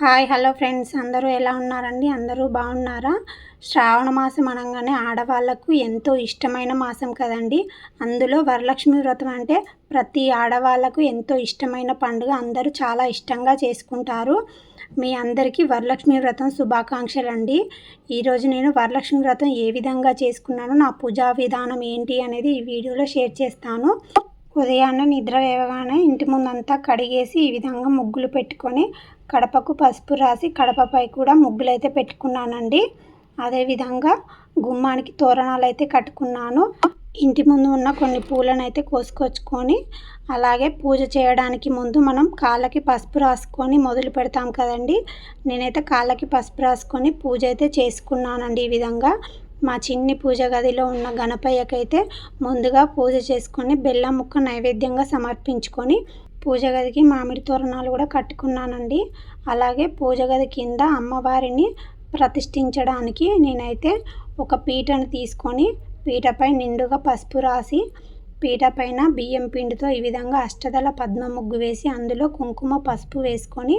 Hi hello friends, అందరూ ఎలా ఉన్నారండి? అందరూ బాగున్నారా? శ్రావణ మాసం అనగానే ఆడవాళ్ళకు ఎంతో ఇష్టమైన మాసం కదండి. అందులో వరలక్ష్మి వ్రతం అంటే ప్రతి ఆడవాళ్ళకు ఎంతో ఇష్టమైన పండుగ. అందరూ చాలా ఇష్టంగా చేసుకుంటారు. మీ అందరికీ వరలక్ష్మి వ్రతం శుభాకాంక్షలండి. ఈరోజు నేను వరలక్ష్మి వ్రతం ఏ విధంగా చేసుకున్నానో, నా పూజా విధానం ఏంటి అనేది ఈ వీడియోలో షేర్ చేస్తాను. ఉదయాన్నే నిద్ర లేవగానే ఇంటి ముందంతా కడిగేసి ఈ విధంగా ముగ్గులు పెట్టుకొని కడపకు పసుపు రాసి కడపపై కూడా ముగ్గులైతే పెట్టుకున్నానండి. అదేవిధంగా గుమ్మానికి తోరణాలు అయితే కట్టుకున్నాను. ఇంటి ముందు ఉన్న కొన్ని పూలను అయితే కోసుకొచ్చుకొని, అలాగే పూజ చేయడానికి ముందు మనం కాళ్ళకి పసుపు రాసుకొని మొదలు పెడతాం కదండి. నేనైతే కాళ్ళకి పసుపు రాసుకొని పూజ అయితే చేసుకున్నానండి. ఈ విధంగా మా చిన్ని పూజ గదిలో ఉన్న గణపయ్యకైతే ముందుగా పూజ చేసుకొని బెల్లం ముక్క నైవేద్యంగా సమర్పించుకొని పూజ గదికి మామిడి తోరణాలు కూడా కట్టుకున్నానండి. అలాగే పూజ గది కింద అమ్మవారిని ప్రతిష్ఠించడానికి నేనైతే ఒక పీటను తీసుకొని పీటపై నిండుగా పసుపు రాసి పీట పైన బియ్యం పిండితో ఈ విధంగా అష్టదళ పద్మ ముగ్గు వేసి అందులో కుంకుమ పసుపు వేసుకొని,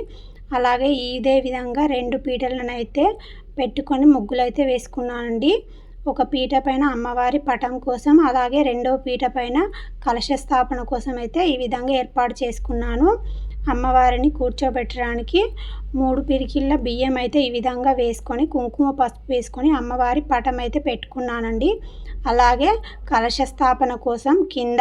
అలాగే ఇదే విధంగా 2 పీటలను అయితే పెట్టుకొని ముగ్గులైతే వేసుకున్నానండి. ఒక పీట పైన అమ్మవారి పటం కోసం, అలాగే రెండవ పీట పైన కలశ స్థాపన కోసం అయితే ఈ విధంగా ఏర్పాటు చేసుకున్నాను. అమ్మవారిని కూర్చోబెట్టడానికి 3 పిరికిళ్ళ బియ్యం అయితే ఈ విధంగా వేసుకొని కుంకుమ పసుపు వేసుకొని అమ్మవారి పటం అయితే పెట్టుకున్నానండి. అలాగే కలశ స్థాపన కోసం కింద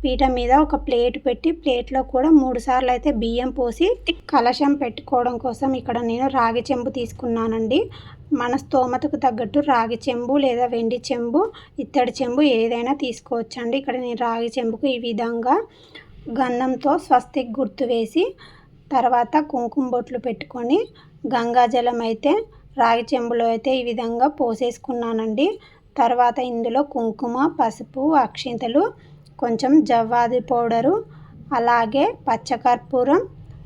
పీట మీద ఒక ప్లేట్ పెట్టి ప్లేట్లో కూడా 3 సార్లు అయితే బియ్యం పోసి కలశం పెట్టుకోవడం కోసం ఇక్కడ నేను రాగి చెంబు తీసుకున్నానండి. మన స్తోమతకు తగ్గట్టు రాగి చెంబు లేదా వెండి చెంబు, ఇత్తడి చెంబు ఏదైనా తీసుకోవచ్చండి. ఇక్కడ నేను రాగి చెంబుకు ఈ విధంగా గంధంతో స్వస్తిక్ గుర్తు వేసి తర్వాత కుంకుమ బొట్లు పెట్టుకొని గంగాజలం అయితే రాగి చెంబులో అయితే ఈ విధంగా పోసేసుకున్నానండి. తర్వాత ఇందులో కుంకుమ, పసుపు, అక్షింతలు, కొంచెం జవ్వాది పౌడరు, అలాగే పచ్చకర్పూరం,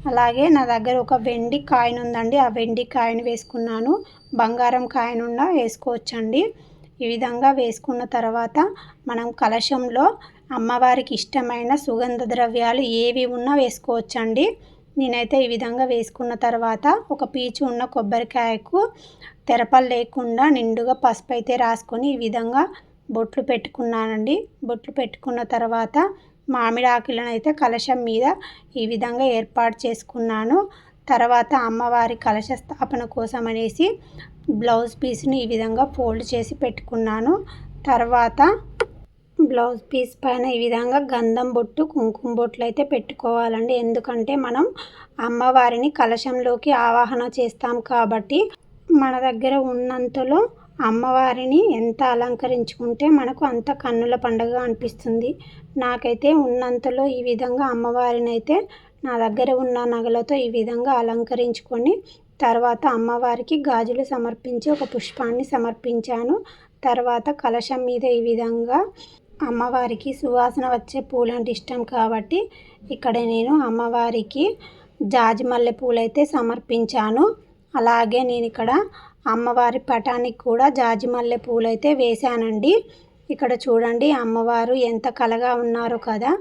అలాగే నా దగ్గర ఒక వెండి కాయిన్ ఉందండి. ఆ వెండి కాయిన్ వేసుకున్నాను. బంగారం కాయిన్ ఉన్నా వేసుకోవచ్చండి. ఈ విధంగా వేసుకున్న తర్వాత మనం కలశంలో అమ్మవారికి ఇష్టమైన సుగంధ ద్రవ్యాలు ఏవి ఉన్నా వేసుకోవచ్చండి. నేనైతే ఈ విధంగా వేసుకున్న తర్వాత ఒక పీచు ఉన్న కొబ్బరికాయకు తెరపలు లేకుండా నిండుగా పసుపు అయితే రాసుకొని ఈ విధంగా బొట్లు పెట్టుకున్నానండి. బొట్లు పెట్టుకున్న తర్వాత మామిడి ఆకులను అయితే కలశం మీద ఈ విధంగా ఏర్పాటు చేసుకున్నాను. తర్వాత అమ్మవారి కలశ స్థాపన కోసం అనేసి బ్లౌజ్ పీస్ని ఈ విధంగా ఫోల్డ్ చేసి పెట్టుకున్నాను. తర్వాత బ్లౌజ్ పీస్ పైన ఈ విధంగా గంధం బొట్టు, కుంకుమ బొట్లు అయితే పెట్టుకోవాలండి. ఎందుకంటే మనం అమ్మవారిని కలశంలోకి ఆవాహన చేస్తాం కాబట్టి మన దగ్గర ఉన్నంతలో అమ్మవారిని ఎంత అలంకరించుకుంటే మనకు అంత కన్నుల పండుగ అనిపిస్తుంది. నాకైతే ఉన్నంతలో ఈ విధంగా అమ్మవారిని అయితే నా దగ్గర ఉన్న నగలతో ఈ విధంగా అలంకరించుకొని తర్వాత అమ్మవారికి గాజులు సమర్పించి ఒక పుష్పాన్ని సమర్పించాను. తర్వాత కలశం మీద ఈ విధంగా అమ్మవారికి సువాసన వచ్చే పూలంటే ఇష్టం కాబట్టి ఇక్కడ నేను అమ్మవారికి జాజి మల్లె పూలైతే సమర్పించాను. అలాగే నేను ఇక్కడ అమ్మవారి పటానికి కూడా జాజి మల్లె పూలైతే వేశానండి. ఇక్కడ చూడండి అమ్మవారు ఎంత కలగా ఉన్నారో కదా.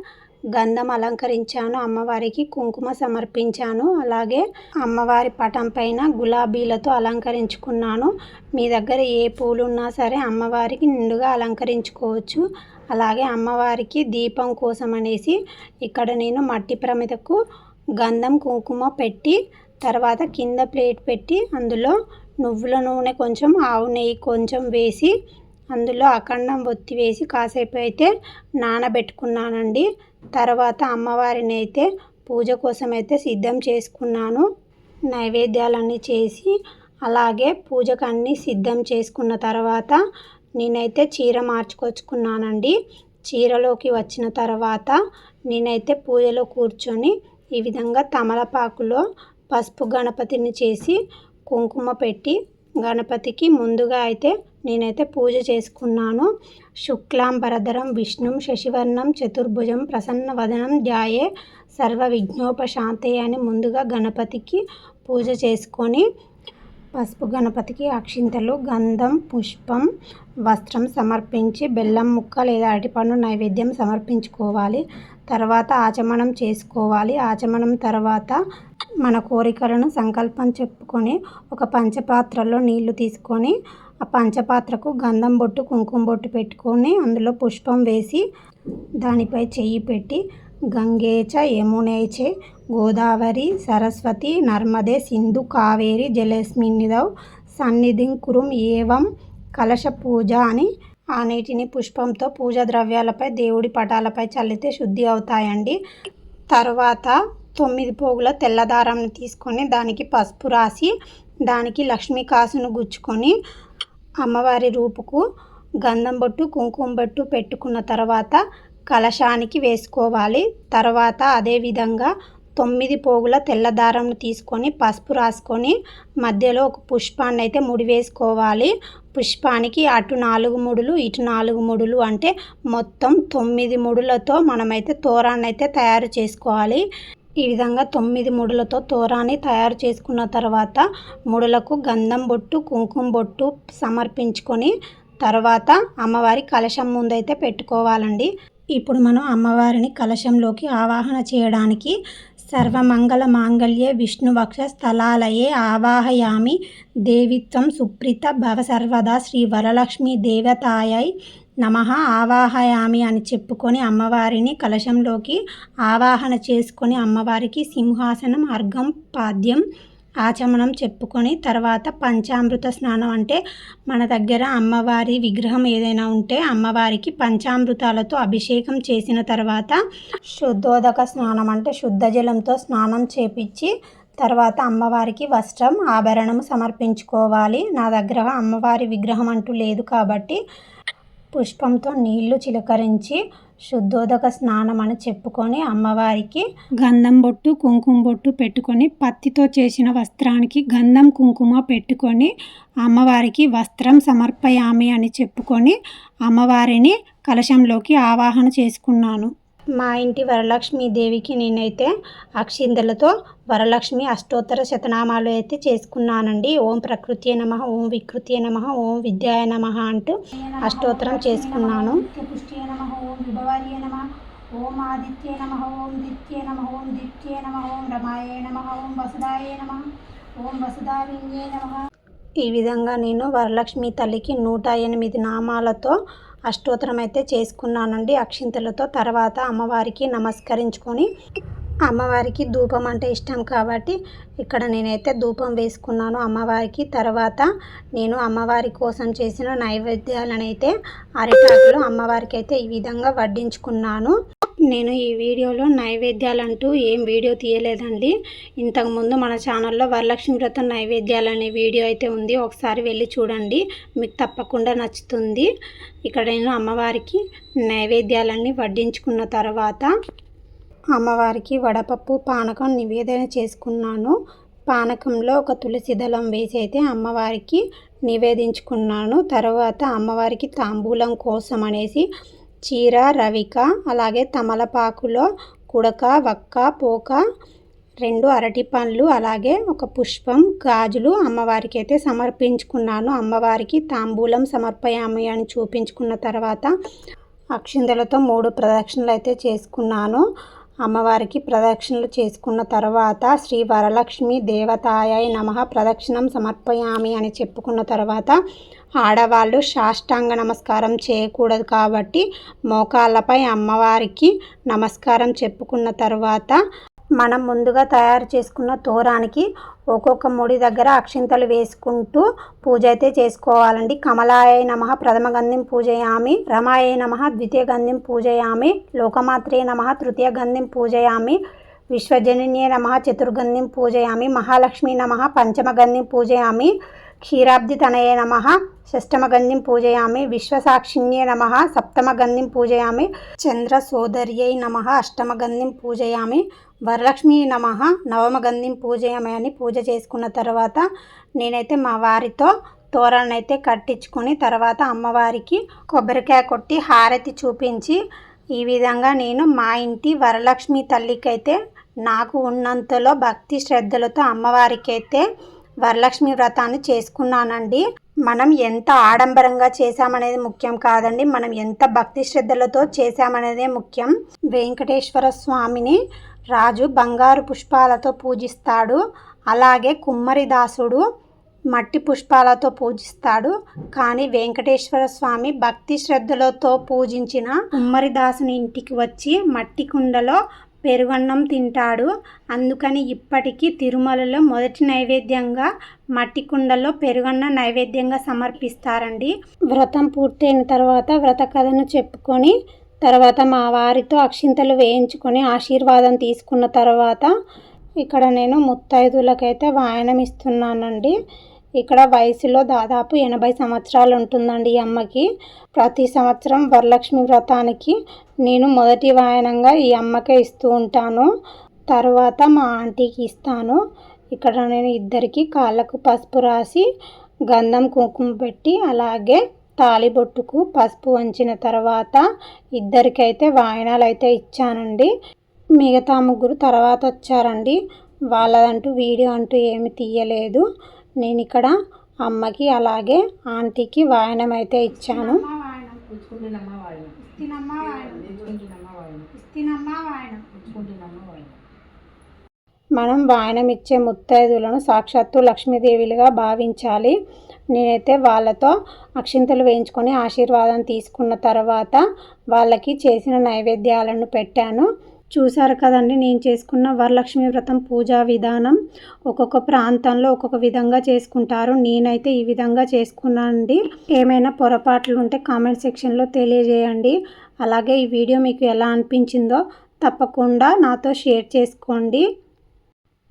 గంధం అలంకరించాను, అమ్మవారికి కుంకుమ సమర్పించాను, అలాగే అమ్మవారి పటం పైన గులాబీలతో అలంకరించుకున్నాను. మీ దగ్గర ఏ పూలు ఉన్నా సరే అమ్మవారికి నిండుగా అలంకరించుకోవచ్చు. అలాగే అమ్మవారికి దీపం కోసం అనేసి ఇక్కడ నేను మట్టి ప్రమిదకు గంధం కుంకుమ పెట్టి తర్వాత కింద ప్లేట్ పెట్టి అందులో నువ్వుల నూనె కొంచెం, ఆవు నెయ్యి కొంచెం వేసి అందులో అఖండం ఒత్తి వేసి కాసేపు అయితే నానబెట్టుకున్నానండి. తర్వాత అమ్మవారిని అయితే పూజ కోసం అయితే సిద్ధం చేసుకున్నాను. నైవేద్యాలన్నీ చేసి అలాగే పూజకు అన్నీ సిద్ధం చేసుకున్న తర్వాత నేనైతే చీర మార్చుకొచ్చుకున్నానండి. చీరలోకి వచ్చిన తర్వాత నేనైతే పూజలో కూర్చొని ఈ విధంగా తమలపాకులో పసుపు గణపతిని చేసి కుంకుమ పెట్టి గణపతికి ముందుగా అయితే నేనైతే పూజ చేసుకున్నాను. శుక్లాంబరధరం విష్ణుం శశివర్ణం చతుర్భుజం ప్రసన్నవదనం ధ్యాయే సర్వ విఘ్నోపశాంతే అని ముందుగా గణపతికి పూజ చేసుకొని పసుపు గణపతికి అక్షింతలు, గంధం, పుష్పం, వస్త్రం సమర్పించి బెల్లం ముక్క లేదా అరటిపండు నైవేద్యం సమర్పించుకోవాలి. తర్వాత ఆచమనం చేసుకోవాలి. ఆచమనం తర్వాత మన కోరికలను సంకల్పం చెప్పుకొని ఒక పంచపాత్రలో నీళ్లు తీసుకొని ఆ పంచపాత్రకు గంధం బొట్టు కుంకుమ బొట్టు పెట్టుకొని అందులో పుష్పం వేసి దానిపై చెయ్యి పెట్టి గంగేచ యమునేచే గోదావరి సరస్వతి నర్మదే సింధు కావేరి జలేస్మిన్నిదౌ సన్నిధిం కురుం ఏవం కలశ పూజ అని ఆ నీటిని పుష్పంతో పూజా ద్రవ్యాలపై దేవుడి పటాలపై చల్లితే శుద్ధి అవుతాయండి. తర్వాత 9 పోగుల తెల్లదారంని తీసుకొని దానికి పసుపు రాసి దానికి లక్ష్మీ కాసును గుచ్చుకొని అమ్మవారి రూపుకు గంధం బొట్టు కుంకుమ బొట్టు పెట్టుకున్న తర్వాత కలశానికి వేసుకోవాలి. తర్వాత అదేవిధంగా 9 పోగుల తెల్లదారంను తీసుకొని పసుపు రాసుకొని మధ్యలో ఒక పుష్పాన్ని అయితే ముడివేసుకోవాలి. పుష్పానికి అటు 4 ముడులు ఇటు 4 ముడులు అంటే మొత్తం 9 ముడులతో మనమైతే తోరాన్ని అయితే తయారు చేసుకోవాలి. ఈ విధంగా 9 ముడులతో తోరాన్ని తయారు చేసుకున్న తర్వాత ముడులకు గంధం బొట్టు కుంకుమ బొట్టు సమర్పించుకొని తర్వాత అమ్మవారి కలశం ముందైతే పెట్టుకోవాలండి. ఇప్పుడు మనం అమ్మవారిని కలశంలోకి ఆవాహన చేయడానికి సర్వమంగళ మాంగళ్యే విష్ణువక్ష స్థలాలయే ఆవాహయామి దేవిత్వం సుప్రీత భవ సర్వదా శ్రీ వరలక్ష్మీ దేవతాయై నమః ఆవాహయామి అని చెప్పుకొని అమ్మవారిని కలశంలోకి ఆవాహన చేసుకొని అమ్మవారికి సింహాసనం అర్ఘం పాద్యం ఆచమనం చెప్పుకొని తర్వాత పంచామృత స్నానం అంటే మన దగ్గర అమ్మవారి విగ్రహం ఏదైనా ఉంటే అమ్మవారికి పంచామృతాలతో అభిషేకం చేసిన తర్వాత శుద్ధోదక స్నానం అంటే శుద్ధ జలంతో స్నానం చేపించి తర్వాత అమ్మవారికి వస్త్రం ఆభరణం సమర్పించుకోవాలి. నా దగ్గర అమ్మవారి విగ్రహం అంటూ లేదు కాబట్టి పుష్పంతో నీళ్లు చిలకరించి శుద్ధోదక స్నానం అని చెప్పుకొని అమ్మవారికి గంధం బొట్టు కుంకుమ బొట్టు పెట్టుకొని పత్తితో చేసిన వస్త్రానికి గంధం కుంకుమ పెట్టుకొని అమ్మవారికి వస్త్రం సమర్పయామి అని చెప్పుకొని అమ్మవారిని కలశంలోకి ఆవాహన చేసుకున్నాను. మా ఇంటి వరలక్ష్మీదేవికి నేనైతే అక్షింతలతో వరలక్ష్మి అష్టోత్తర శతనామాలు అయితే చేసుకున్నానండి. ఓం ప్రకృత్యే నమః, ఓం వికృత్యే నమః, ఓం విద్యాయ నమః అంటూ అష్టోత్తరం చేసుకున్నాను. ఓం విభవార్యే నమః, ఓం ఆదిత్యే నమః, ఓం దిత్యే నమః, ఓం దిత్యే నమః, ఓం రమాయే నమః, ఓం వసుదాయే నమః, ఓం వసుదావిన్యే నమః. ఈ విధంగా నేను వరలక్ష్మి తల్లికి 108 నామాలతో అష్టోత్తరం అయితే చేసుకున్నానండి అక్షింతలతో. తర్వాత అమ్మవారికి నమస్కరించుకొని అమ్మవారికి ధూపం అంటే ఇష్టం కాబట్టి ఇక్కడ నేనైతే ధూపం వేసుకున్నాను అమ్మవారికి. తర్వాత నేను అమ్మవారి కోసం చేసిన నైవేద్యాలను అయితే అరిటాకులో అమ్మవారికి అయితే ఈ విధంగా వడ్డించుకున్నాను. నేను ఈ వీడియోలో నైవేద్యాలంటూ ఏం వీడియో తీయలేదండి. ఇంతకుముందు మన ఛానల్లో వరలక్ష్మి వ్రతం నైవేద్యాలు అనే వీడియో అయితే ఉంది, ఒకసారి వెళ్ళి చూడండి, మీకు తప్పకుండా నచ్చుతుంది. ఇక్కడ నేను అమ్మవారికి నైవేద్యాలన్నీ వడ్డించుకున్న తర్వాత అమ్మవారికి వడపప్పు పానకం నివేదన చేసుకున్నాను. పానకంలో ఒక తులసి దళం వేసి అయితే అమ్మవారికి నివేదించుకున్నాను. తర్వాత అమ్మవారికి తాంబూలం కోసం అనేసి చీర రవిక అలాగే తమలపాకులో కుడక వక్క పోక 2 అరటి పండ్లు అలాగే ఒక పుష్పం గాజులు అమ్మవారికి అయితే సమర్పించుకున్నాను. అమ్మవారికి తాంబూలం సమర్పయామి అని చూపించుకున్న తర్వాత అక్షింతలతో 3 ప్రదక్షిణలు అయితే చేసుకున్నాను. అమ్మవారికి ప్రదక్షిణలు చేసుకున్న తర్వాత శ్రీ వరలక్ష్మి దేవతాయై నమః ప్రదక్షిణం సమర్పయామి అని చెప్పుకున్న తర్వాత ఆడవాళ్ళు సాష్టాంగ నమస్కారం చేయకూడదు కాబట్టి మోకాళ్ళపై అమ్మవారికి నమస్కారం చెప్పుకున్న తర్వాత మనం ముందుగా తయారు చేసుకున్న తోరానికి ఒక్కొక్క ముడి దగ్గర అక్షింతలు వేసుకుంటూ పూజ అయితే చేసుకోవాలండి. కమలాయ నమః ప్రథమ గంధిం పూజయామి, రమాయ నమః ద్వితీయ గంధిం పూజయామి, లోకమాత్రే నమః తృతీయ గంధిం పూజయామి, విశ్వజనన్యే నమః చతుర్గంధిం పూజయామి, మహాలక్ష్మీ నమః పంచమ గంధిం పూజయామి, క్షీరాబ్ది తనయే నమః షష్టమ గంధిం పూజయామి, విశ్వసాక్షిణ్యే నమః సప్తమ గంధిం పూజయామి, చంద్ర సోదర్యై నమః అష్టమ గంధిం పూజయామి, వరలక్ష్మీ నమః నవమ గంధిం పూజయామి అని పూజ చేసుకున్న తర్వాత నేనైతే మా వారితో తోరణం అయితే కట్టించుకొని తర్వాత అమ్మవారికి కొబ్బరికాయ కొట్టి హారతి చూపించి ఈ విధంగా నేను మా ఇంటి వరలక్ష్మి తల్లికి అయితే నాకు ఉన్నంతలో భక్తి శ్రద్ధలతో అమ్మవారికి అయితే వరలక్ష్మి వ్రతాన్ని చేసుకున్నానండి. మనం ఎంత ఆడంబరంగా చేశామనేది ముఖ్యం కాదండి, మనం ఎంత భక్తి శ్రద్ధలతో చేశామనేదే ముఖ్యం. వెంకటేశ్వర స్వామిని రాజు బంగారు పుష్పాలతో పూజిస్తాడు, అలాగే కుమ్మరిదాసుడు మట్టి పుష్పాలతో పూజిస్తాడు. కానీ వెంకటేశ్వర స్వామి భక్తి శ్రద్ధలతో పూజించిన కుమ్మరిదాసుని ఇంటికి వచ్చి మట్టి కుండలో పెరుగన్నం తింటాడు. అందుకని ఇప్పటికీ తిరుమలలో మొదటి నైవేద్యంగా మట్టి కుండలో పెరుగన్నం నైవేద్యంగా సమర్పిస్తారండి. వ్రతం పూర్తయిన తర్వాత వ్రత కథను చెప్పుకొని తర్వాత మా వారితో అక్షింతలు వేయించుకొని ఆశీర్వాదం తీసుకున్న తర్వాత ఇక్కడ నేను ముత్తైదులకైతే వాయనం ఇస్తున్నానండి. ఇక్కడ వయసులో దాదాపు 80 సంవత్సరాలు ఉంటుందండి ఈ అమ్మకి. ప్రతి సంవత్సరం వరలక్ష్మి వ్రతానికి నేను మొదటి వాయనంగా ఈ అమ్మకే ఇస్తూ ఉంటాను, తర్వాత మా ఆంటీకి ఇస్తాను. ఇక్కడ నేను ఇద్దరికి కాళ్ళకు పసుపు రాసి గంధం కుంకుమ పెట్టి అలాగే తాళిబొట్టుకు పసుపు వంచిన తర్వాత ఇద్దరికైతే వాయనాలు అయితే ఇచ్చానండి. మిగతా ముగ్గురు తర్వాత వచ్చారండి, వాళ్ళదంటూ వీడియో అంటూ ఏమి తీయలేదు. నేను ఇక్కడ అమ్మకి అలాగే ఆంటీకి వాయనం అయితే ఇచ్చాను. మనం వాయనం ఇచ్చే ముత్తైదులను సాక్షాత్తు లక్ష్మీదేవిలుగా భావించాలి. నేనైతే వాళ్ళతో అక్షింతలు వేయించుకొని ఆశీర్వాదం తీసుకున్న తర్వాత వాళ్ళకి చేసిన నైవేద్యాలను పెట్టాను. చూసారు కదండి నేను చేసుకున్న వరలక్ష్మి వ్రతం పూజా విధానం. ఒక్కొక్క ప్రాంతంలో ఒక్కొక్క విధంగా చేసుకుంటారు, నేనైతే ఈ విధంగా చేసుకున్నానండి. ఏమైనా పొరపాట్లు ఉంటే కామెంట్ సెక్షన్లో తెలియజేయండి. అలాగే ఈ వీడియో మీకు ఎలా అనిపించిందో తప్పకుండా నాతో షేర్ చేసుకోండి.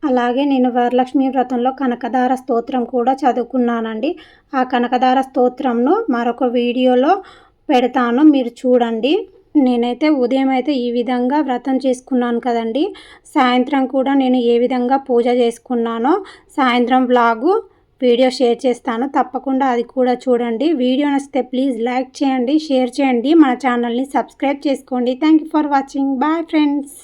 అలాగే నేను వరలక్ష్మి వ్రతంలో కనకదార స్తోత్రం కూడా చదువుకున్నానండి. ఆ కనకదార స్తోత్రంను మరొక వీడియోలో పెడతాను, మీరు చూడండి. నేనైతే ఉదయం అయితే ఈ విధంగా వ్రతం చేసుకున్నాను కదండి. సాయంత్రం కూడా నేను ఏ విధంగా పూజ చేసుకున్నానో సాయంత్రం వ్లాగు వీడియో షేర్ చేస్తాను, తప్పకుండా అది కూడా చూడండి. వీడియో నచ్చితే ప్లీజ్ లైక్ చేయండి, షేర్ చేయండి, మన ఛానల్ని సబ్స్క్రైబ్ చేసుకోండి. Thank you for watching. Bye friends.